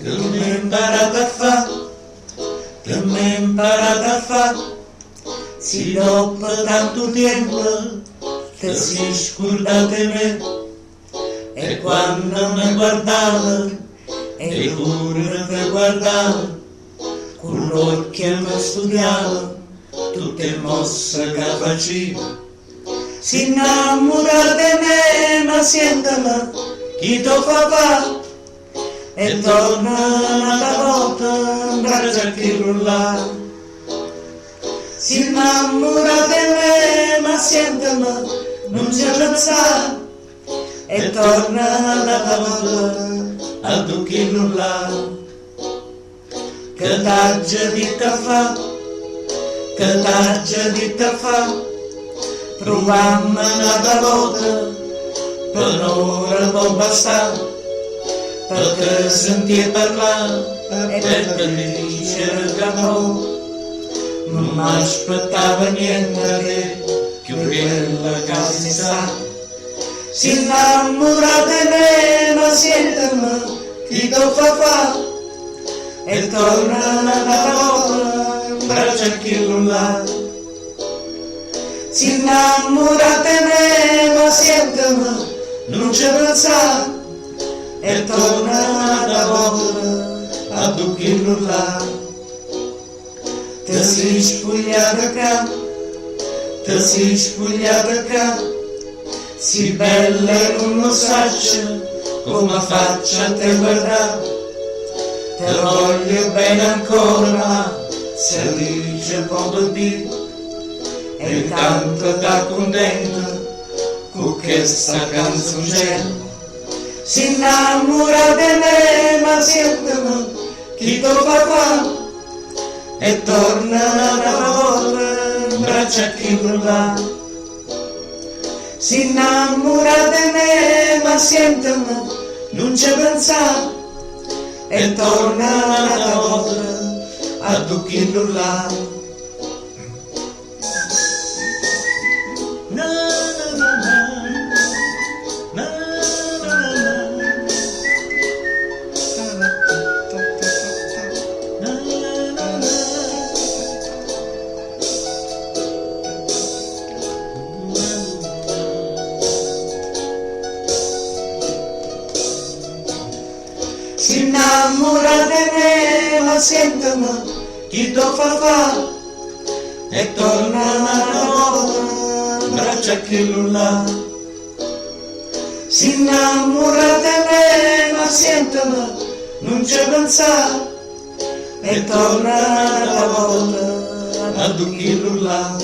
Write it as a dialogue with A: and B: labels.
A: che non ho imparato a fare, che non ho imparato a fare, si dopo tanto tempo che si scordate di me, e quando mi guardava, e pure mi guardava, con l'occhio mi studiava, tutte mosse che faceva, si innamora di me, ma sentala, chi ti fa fa, e torna un'altra volta in braccio a chi rulla. Si innamora di me, ma sentala, non ci pensa, e torna un'altra volta a tu chi rulla. Che t'aggia di te fa, che t'aggia di te fa, provammo un'altra volta, per ora può bastare, perché senti parlare e perché dice che no, non mi aspettava niente che quella che si sa. Si innamora di me, ma sentimi, chi ti fa fa, e torna un'altra volta in braccio a chi là. Si innamora di me, ma sentimi, non ci pensa, e torna un'altra volta a tu chi là. Te si spogliata qua, te si spogliata qua, si bella non lo saccia, come faccia a te guardare. Te voglio bene ancora, se dice poco di, e intanto da contenta con questa canzone. Si innamora di me, ma sentimi, chi ti fa fa, e torna un'altra volta in braccio a chi là. Si innamora di me, ma sentimi, non ci pensa, e torna un'altra volta a tu chi là. Si innamora di me, ma sentimi, chi ti fa fa, e torna un'altra volta in braccio a chi là. Si innamora di me, ma sentimi, non ci pensa, e torna un'altra volta a tu chi là.